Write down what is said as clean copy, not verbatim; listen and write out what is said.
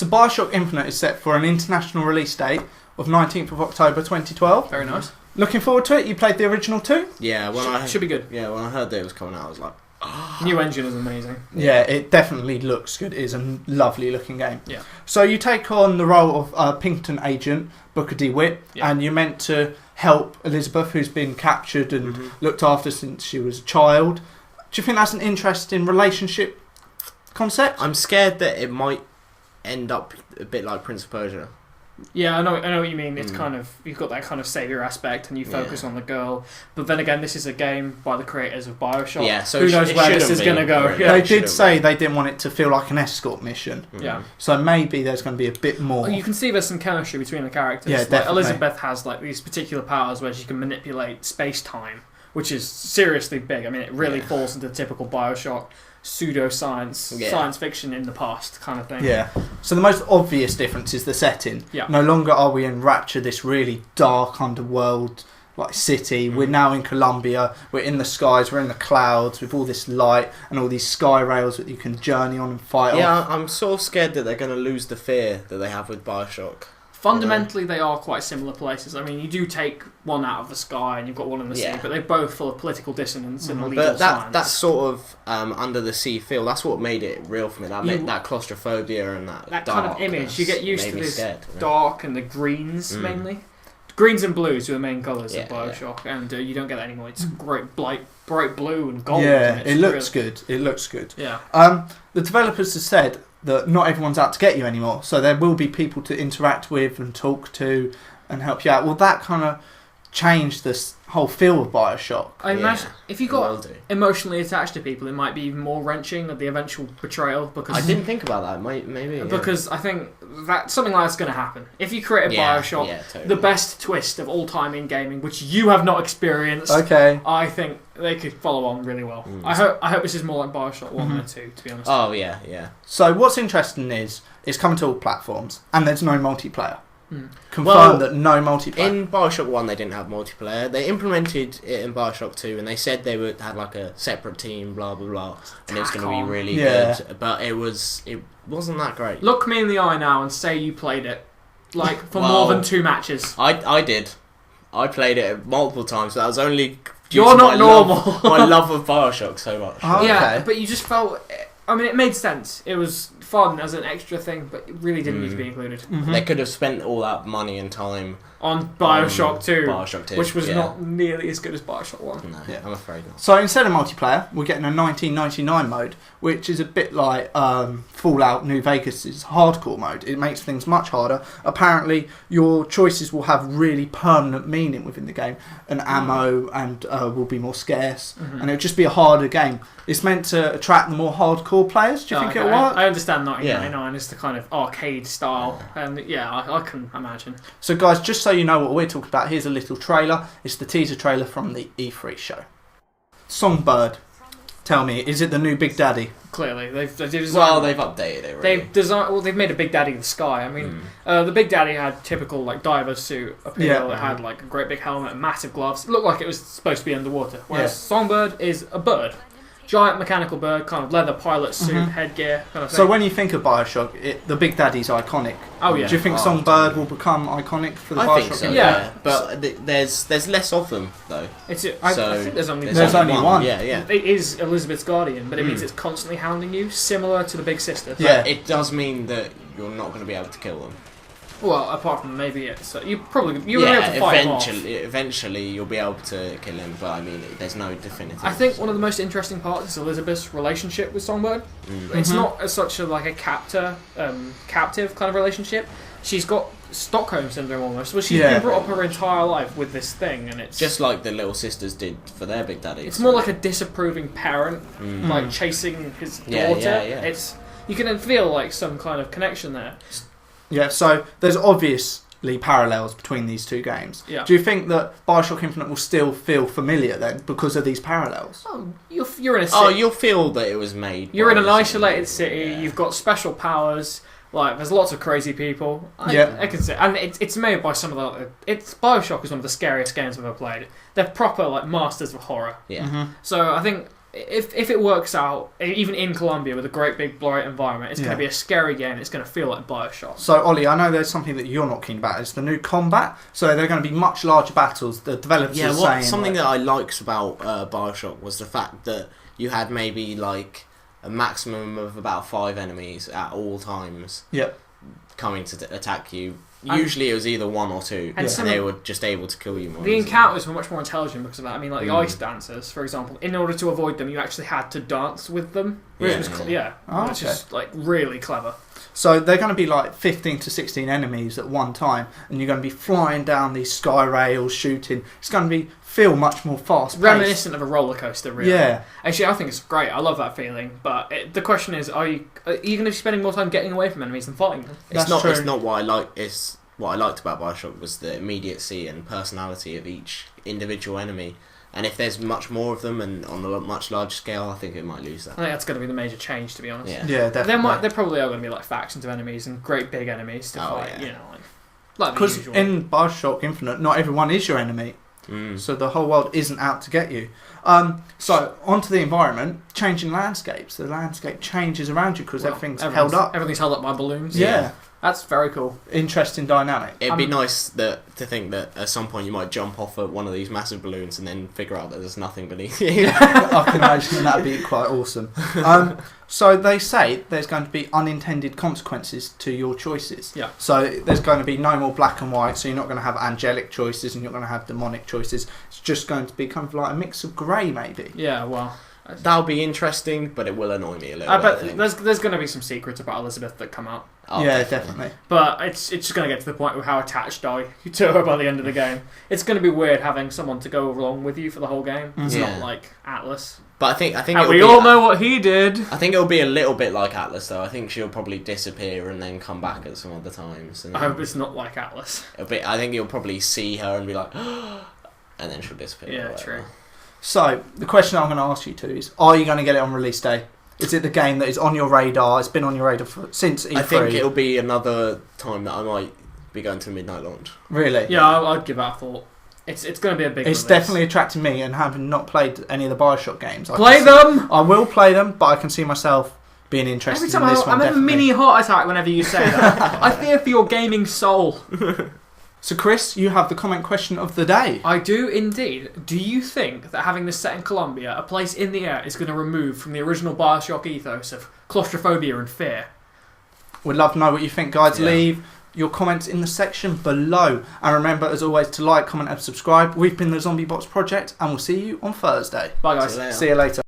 So Bioshock Infinite is set for an international release date of 19th of October 2012. Very nice. Looking forward to it. You played the original 2? Yeah, should be good. Yeah, when I heard that it was coming out, I was like, New engine is amazing. Yeah, it definitely looks good. It is a lovely looking game. Yeah. So you take on the role of Pinkerton agent, Booker DeWitt, and you're meant to help Elizabeth, who's been captured and looked after since she was a child. Do you think that's an interesting relationship concept? I'm scared that it might end up a bit like Prince of Persia. Yeah, I know what you mean. It's kind of, you've got that kind of saviour aspect and you focus on the girl. But then again, this is a game by the creators of Bioshock. Yeah, so who knows where this is going to go. Really. They did say they didn't want it to feel like an escort mission. Yeah. So maybe there's going to be a bit more. You can see there's some chemistry between the characters. Yeah, definitely. Like Elizabeth has like these particular powers where she can manipulate space-time, which is seriously big. I mean, it really falls into the typical Bioshock pseudoscience, science fiction in the past kind of thing. Yeah. So the most obvious difference is the setting. Yeah. No longer are we in Rapture, this really dark underworld like city. We're now in Colombia. We're in the skies. We're in the clouds with all this light and all these sky rails that you can journey on and fight off. I'm sort of scared that they're going to lose the fear that they have with Bioshock. Fundamentally, they are quite similar places. I mean, you do take one out of the sky and you've got one in the sea, but they're both full of political dissonance and legal but science. that sort of under the sea feel, that's what made it real for me. That claustrophobia and that kind of image. You get used to this dark and the greens mainly. Greens and blues are the main colours of Bioshock, and you don't get that anymore. It's bright blue and gold. Yeah, it looks good. It looks good. Yeah. The developers have said that not everyone's out to get you anymore, so there will be people to interact with and talk to and help you out. Will that kind of change this whole feel of Bioshock? I imagine if you got emotionally attached to people, it might be even more wrenching at the eventual betrayal. Because I didn't think about that. Maybe because I think that something like that's going to happen if you create a Bioshock, totally. the best twist of all time in gaming, which you have not experienced. Okay, I think they could follow on really well. I hope this is more like Bioshock 1 and 2, to be honest. Oh yeah. So what's interesting is it's coming to all platforms and there's no multiplayer. Confirmed that no multiplayer. In Bioshock 1 they didn't have multiplayer. They implemented it in Bioshock 2 and they said they had like a separate team, blah blah blah, and it was going to be really good. But it wasn't that great. Look me in the eye now and say you played it like for more than 2 matches. I did. I played it multiple times. That was only You're not normal. My love of Bioshock so much. Oh, okay. Yeah, but you just felt. I mean, it made sense. It was fun as an extra thing, but it really didn't need to be included. They could have spent all that money and time on Bioshock 2, Bioshock 2, which was not nearly as good as Bioshock 1. No, I'm afraid not. So instead of multiplayer, we're getting a 1999 mode, which is a bit like Fallout New Vegas' hardcore mode. It makes things much harder. Apparently, your choices will have really permanent meaning within the game, and ammo and will be more scarce, and it'll just be a harder game. It's meant to attract the more hardcore players. Do you think it'll work? I understand 1999 is the kind of arcade style, and I can imagine. So guys, just so you know what we're talking about, here's a little trailer. It's the teaser trailer from the E3 show. Songbird. Tell me, is it the new Big Daddy? Clearly, they've updated it. Really. They've made a Big Daddy of the sky. I mean, the Big Daddy had typical like diver suit appeal. It had like a great big helmet and massive gloves. It looked like it was supposed to be underwater. Whereas Songbird is a bird. Giant mechanical bird, kind of leather pilot suit, headgear kind of thing. So when you think of Bioshock, the Big Daddy's iconic. Oh yeah. Do you think Songbird will become iconic for the Bioshock? I think so. game? Yeah, but there's less of them though. I think there's only one. Yeah. It is Elizabeth's guardian, but it means it's constantly hounding you, similar to the Big Sister. Yeah, it does mean that you're not going to be able to kill them. Well, apart from maybe it, so you will be able to fight him off. Eventually you'll be able to kill him, but I mean, there's no definitive. I think one of the most interesting parts is Elizabeth's relationship with Songbird. It's not as such like a captive kind of relationship. She's got Stockholm syndrome almost, where she's been brought up her entire life with this thing, and it's just like the little sisters did for their Big Daddy. It's more like a disapproving parent, like chasing his daughter. Yeah. You can feel like some kind of connection there. Yeah, so there's obviously parallels between these two games. Yeah. Do you think that Bioshock Infinite will still feel familiar then because of these parallels? Oh, you're in a city. Oh, you'll feel that it was made. You're in an isolated city. Yeah. You've got special powers. Like, there's lots of crazy people. I can say, and it's made by some of the. Bioshock is one of the scariest games I've ever played. They're proper like masters of horror. Yeah. So I think if it works out, even in Colombia with a great big bright environment, it's going to be a scary game. It's going to feel like Bioshock. So, Ollie, I know there's something that you're not keen about. It's the new combat. So they're going to be much larger battles. The developers are saying... Something that I liked about Bioshock was the fact that you had maybe like a maximum of about 5 enemies at all times coming to attack you. Usually it was either 1 or 2, and they were just able to kill you more. The encounters were much more intelligent because of that. I mean, like the ice dancers, for example, in order to avoid them, you actually had to dance with them. Which was which is like really clever. So they're going to be like 15 to 16 enemies at one time, and you're going to be flying down these sky rails, shooting. It's going to feel much more fast. Reminiscent of a roller coaster, really. Yeah. Actually, I think it's great. I love that feeling. But the question is, are you going to be spending more time getting away from enemies than fighting them? It's not what I like. It's what I liked about Bioshock was the immediacy and personality of each individual enemy. And if there's much more of them and on a much larger scale, I think it might lose that. I think that's going to be the major change, to be honest. Yeah, definitely. There probably are going to be like factions of enemies and great big enemies to fight. Yeah. You know, like because in Bioshock Infinite, not everyone is your enemy. So the whole world isn't out to get you. So onto the environment, changing landscapes. The landscape changes around you because everything's held up. Everything's held up by balloons. Yeah. That's very cool. Interesting dynamic. It'd be nice to think that at some point you might jump off of one of these massive balloons and then figure out that there's nothing beneath you. I can imagine that'd be quite awesome. So they say there's going to be unintended consequences to your choices. Yeah. So there's going to be no more black and white, so you're not going to have angelic choices and you're going to have demonic choices. It's just going to be kind of like a mix of grey, maybe. Yeah, well... That'll be interesting, but it will annoy me a little bit. I bet there's going to be some secrets about Elizabeth that come out. Oh, yeah, definitely. But it's just going to get to the point with how attached are you to her by the end of the game. It's going to be weird having someone to go along with you for the whole game. It's not like Atlas. But I think and we all know what he did. I think it'll be a little bit like Atlas, though. I think she'll probably disappear and then come back at some other times. And I hope it's not like Atlas. I think you'll probably see her and be like, and then she'll disappear. Yeah, true. So, the question I'm going to ask you two is, are you going to get it on release day? Is it the game that is on your radar? It's been on your radar since E3? I think it'll be another time that I might be going to midnight launch. Really? Yeah, I'd give that a thought. It's going to be a big It's release. definitely attracting me, and having not played any of the Bioshock games. Play them! I will play them, but I can see myself being interested Every time in this one. I'm having a mini heart attack whenever you say that. I fear for your gaming soul. So, Chris, you have the comment question of the day. I do indeed. Do you think that having this set in Colombia, a place in the air, is going to remove from the original Bioshock ethos of claustrophobia and fear? We'd love to know what you think, guys. Yeah. Leave your comments in the section below. And remember, as always, to like, comment and subscribe. We've been the Zombie Bots Project, and we'll see you on Thursday. Bye, guys. See you later.